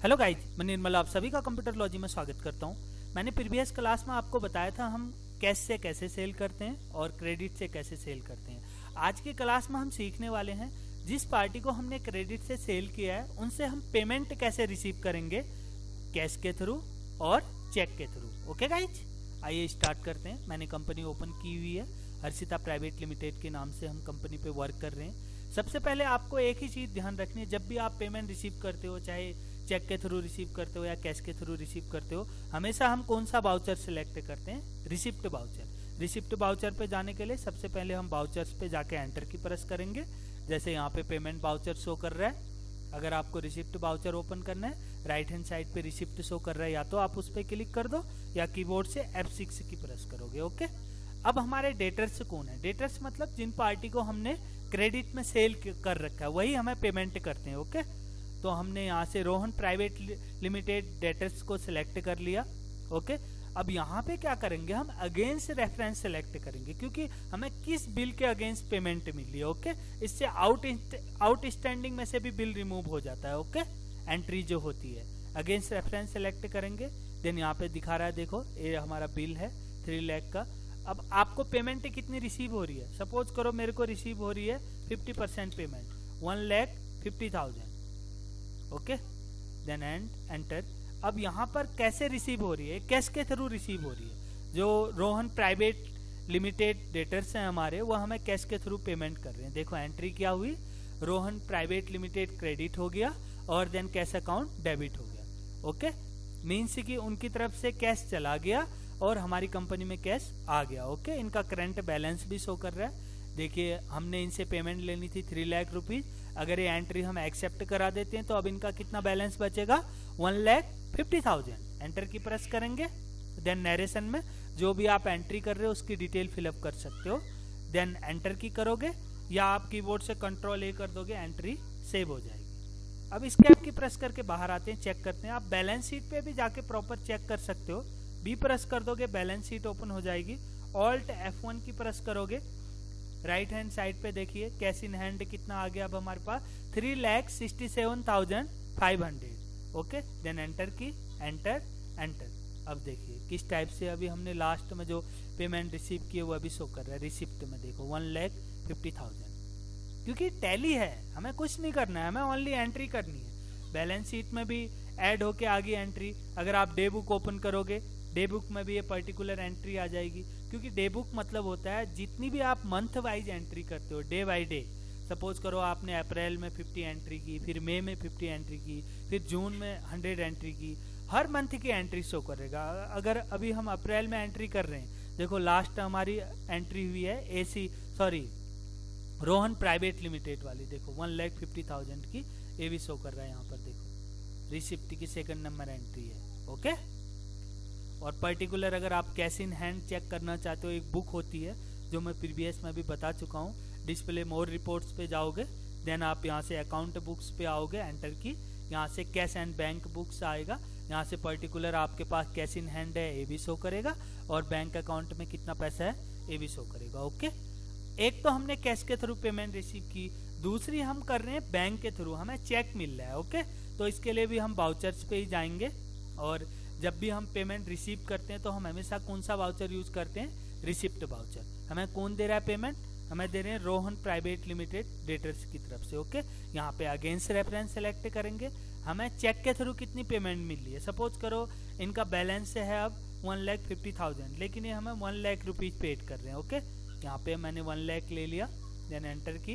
Hello guys, मैं निर्मल आप सभी का कंप्यूटर लॉजी में स्वागत करता हूं। मैंने प्रीवियस क्लास में आपको बताया था हम कैश से कैसे सेल करते हैं और क्रेडिट से कैसे सेल करते हैं। आज की क्लास में हम सीखने वाले हैं जिस पार्टी को हमने क्रेडिट से सेल किया है उनसे हम पेमेंट कैसे रिसीव करेंगे, कैश के थ्रू और चेक के थ्रू। ओके गाइज, आइए स्टार्ट करते हैं। मैंने कंपनी ओपन की हुई है, हर्षिता प्राइवेट लिमिटेड के नाम से हम कंपनी पे वर्क कर रहे हैं। सबसे पहले आपको एक ही चीज़ ध्यान रखनी है, जब भी आप पेमेंट रिसीव करते हो, चाहे चेक के थ्रू रिसीव करते हो या कैश के थ्रू रिसीव करते हो, हमेशा हम कौन सा वाउचर सिलेक्ट करते हैं, रिसिप्ट वाउचर। रिसिप्ट वाउचर पे जाने के लिए सबसे पहले हम वाउचर्स पे जाके एंटर की प्रेस करेंगे। जैसे यहाँ पे पेमेंट वाउचर शो कर रहा है। अगर आपको रिसिप्ट वाउचर ओपन करना है, राइट हैंड साइड पे रिसिप्ट शो कर रहा है, या तो आप उस पर क्लिक कर दो या कीबोर्ड से F6 की प्रेस करोगे। ओके, अब हमारे डेटर्स कौन है? डेटर्स मतलब जिन पार्टी को हमने क्रेडिट में सेल कर रखा है वही हमें पेमेंट करते हैं। ओके, तो हमने यहाँ से रोहन प्राइवेट लिमिटेड डेटर्स को सिलेक्ट कर लिया। ओके, अब यहाँ पे क्या करेंगे, हम अगेंस्ट रेफरेंस सिलेक्ट करेंगे क्योंकि हमें किस बिल के अगेंस्ट पेमेंट मिली है। ओके, इससे आउटस्टैंडिंग में से भी बिल रिमूव हो जाता है। ओके, एंट्री जो होती है अगेंस्ट रेफरेंस सिलेक्ट करेंगे। देन यहाँ पे दिखा रहा है, देखो ये हमारा बिल है 3 लाख का। अब आपको पेमेंट कितनी रिसीव हो रही है? सपोज करो मेरे को रिसीव हो रही है 50% पेमेंट, 1,50,000। Okay, then enter. अब यहाँ पर कैसे रिसीव हो रही है? कैश के थ्रू रिसीव हो रही है। जो रोहन प्राइवेट लिमिटेड डेटर्स हैं हमारे, वो हमें कैश के थ्रू पेमेंट कर रहे हैं। देखो एंट्री क्या हुई, रोहन प्राइवेट लिमिटेड क्रेडिट हो गया और देन कैश अकाउंट डेबिट हो गया। ओके, मीन्स कि उनकी तरफ से कैश चला गया और हमारी कंपनी में कैश आ गया। ओके, इनका करंट बैलेंस भी शो कर रहा है। देखिए हमने इनसे पेमेंट लेनी थी 3 लाख रुपीज। अगर ये एंट्री हम एक्सेप्ट करा देते हैं तो अब इनका कितना बैलेंस बचेगा, 1,50,000। एंटर की प्रेस करेंगे। देन नरेशन में जो भी आप एंट्री कर रहे हो उसकी डिटेल फिलअप कर सकते हो। देन एंटर की करोगे या आप कीबोर्ड से Ctrl A कर दोगे, एंट्री सेव हो जाएगी। अब स्कैप की प्रेस करके बाहर आते हैं, चेक करते हैं। आप बैलेंस शीट पे भी जाके प्रॉपर चेक कर सकते हो। बी प्रेस कर दोगे, बैलेंस शीट ओपन हो जाएगी। ऑल्ट F1 की प्रेस करोगे, राइट हैंड साइड पे देखिए कैश इन हैंड कितना आ गया अब हमारे पास, 3,67,500। ओके, देन एंटर की, एंटर। अब देखिए किस टाइप से अभी हमने लास्ट में जो पेमेंट रिसीव की है वो अभी शो कर रहा है। रिसिप्ट में देखो 1,50,000, क्योंकि टैली है, हमें कुछ नहीं करना है, हमें ओनली एंट्री करनी है। बैलेंस शीट में भी ऐड होके आ गई एंट्री। अगर आप डे बुक ओपन करोगे, डे बुक में भी ये पर्टिकुलर एंट्री आ जाएगी, क्योंकि डे बुक मतलब होता है जितनी भी आप मंथ वाइज एंट्री करते हो, डे बाय डे। सपोज करो आपने अप्रैल में 50 एंट्री की, फिर मई में 50 एंट्री की, फिर जून में 100 एंट्री की, हर मंथ की एंट्री शो करेगा। अगर अभी हम अप्रैल में एंट्री कर रहे हैं, देखो लास्ट हमारी एंट्री हुई है रोहन प्राइवेट लिमिटेड वाली, देखो 1,50,000 की, ये भी शो कर रहा है यहाँ पर। देखो रिसिप्ट की 2nd नंबर एंट्री है। ओके, और पर्टिकुलर अगर आप कैश इन हैंड चेक करना चाहते हो, एक बुक होती है जो मैं प्रीवियस में भी बता चुका हूँ। डिस्प्ले मोर रिपोर्ट्स पे जाओगे, देन आप यहाँ से अकाउंट बुक्स पे आओगे, एंटर की, यहाँ से कैश एंड बैंक बुक्स आएगा। यहाँ से पर्टिकुलर आपके पास कैश इन हैंड है ये भी शो करेगा और बैंक अकाउंट में कितना पैसा है ये भी शो करेगा। ओके, एक तो हमने कैश के थ्रू पेमेंट रिसीव की, दूसरी हम कर रहे हैं बैंक के थ्रू, हमें चेक मिल रहा है। ओके, तो इसके लिए भी हम वाउचर्स पे ही जाएंगे और जब भी हम पेमेंट रिसीव करते हैं तो हम हमेशा कौन सा वाउचर यूज करते हैं, रिसिप्ट वाउचर। हमें कौन दे रहा है पेमेंट, हमें दे रहे हैं रोहन प्राइवेट लिमिटेड डेटर्स की तरफ से। ओके, यहाँ पे अगेंस्ट रेफरेंस सेलेक्ट करेंगे, हमें चेक के थ्रू कितनी पेमेंट मिल रही है। सपोज करो इनका बैलेंस है अब 1,50,000, लेकिन ये हमें 1 लाख रुपीज पेड कर रहे हैं। ओके, यहाँ पे मैंने 1 लाख ले लिया, देन एंटर की,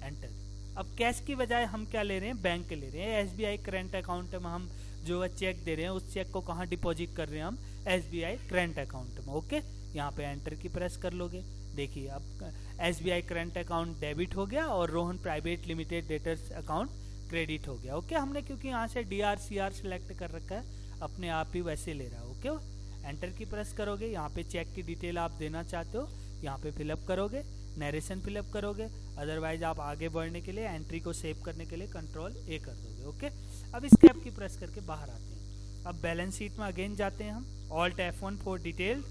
एंटर। अब कैश की बजाय हम क्या ले रहे हैं, बैंक के ले रहे हैं। SBI करंट अकाउंट में हम जो चेक दे रहे हैं उस चेक को कहाँ डिपॉजिट कर रहे हैं, हम SBI करंट अकाउंट में। ओके, यहाँ पे एंटर की प्रेस कर लोगे। देखिए अब SBI करंट अकाउंट डेबिट हो गया और Rohan private limited debtors account credit हो गया। ओके, हमने क्योंकि यहाँ से DRCR सिलेक्ट कर रखा है, अपने आप ही वैसे ले रहा है। ओके, एंटर की प्रेस करोगे, यहाँ पे चेक की डिटेल आप देना चाहते हो यहाँ पे फिलअप करोगे, नरेशन फिलअप करोगे। अदरवाइज आप आगे बढ़ने के लिए, एंट्री को सेव करने के लिए Ctrl A कर दोगे। ओके, अब इस कैप की प्रेस करके बाहर आते हैं। अब बैलेंस शीट में अगेन जाते हैं हम, ऑल्ट F1 फॉर डिटेल।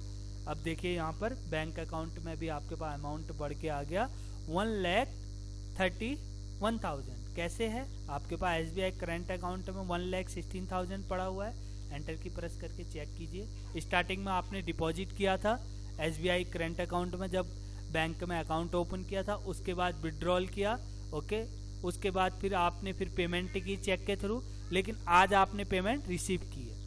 अब देखिए यहाँ पर बैंक अकाउंट में भी आपके पास अमाउंट बढ़ के आ गया 1,30,1,000। कैसे है, आपके पास SBI करंट अकाउंट में 1,16,000 पड़ा हुआ है, एंटर की प्रेस करके चेक कीजिए। स्टार्टिंग में आपने डिपॉजिट किया था SBI करंट अकाउंट में, जब बैंक में अकाउंट ओपन किया था, उसके बाद विड्रॉल किया, ओके। उसके बाद फिर आपने फिर पेमेंट की चेक के थ्रू, लेकिन आज आपने पेमेंट रिसीव की है,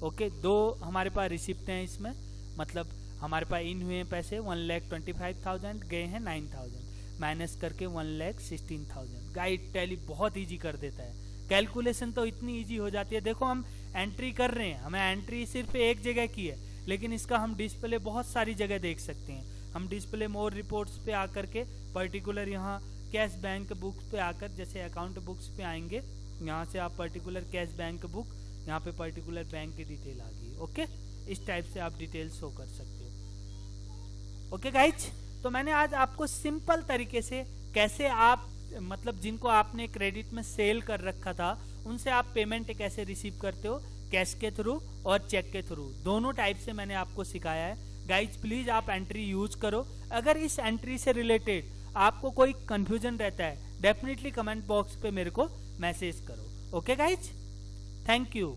ओके। 2 हमारे पास रिसिप्ट हैं इसमें, मतलब हमारे पास इन हुए हैं पैसे 1,25,000, गए हैं 9,000, माइनस करके 1,16,000। गाइड टैली बहुत इजी कर देता है, कैलकुलेशन तो इतनी इजी हो जाती है। देखो हम एंट्री कर रहे हैं, हमें एंट्री सिर्फ एक जगह की है, लेकिन इसका हम डिस्प्ले बहुत सारी जगह देख सकते हैं। हम डिस्प्ले मोर रिपोर्ट्स पे आकर के पर्टिकुलर यहाँ कैश बैंक बुक पे आकर, जैसे अकाउंट बुक्स पे आएंगे, यहाँ से आप पर्टिकुलर कैश बैंक बुक, यहाँ पे पर्टिकुलर बैंक की डिटेल आ गई, ओके। इस टाइप से आप डिटेल शो कर सकते हो, ओके गाइज। तो मैंने आज आपको सिंपल तरीके से कैसे आप, मतलब जिनको आपने क्रेडिट में सेल कर रखा था, उनसे आप पेमेंट कैसे रिसीव करते हो, कैश के थ्रू और चेक के थ्रू, दोनों टाइप से मैंने आपको सिखाया है। गाइज प्लीज आप एंट्री यूज करो। अगर इस एंट्री से रिलेटेड आपको कोई कंफ्यूजन रहता है, डेफिनेटली कमेंट बॉक्स पे मेरे को मैसेज करो, ओके गाइज। Thank you.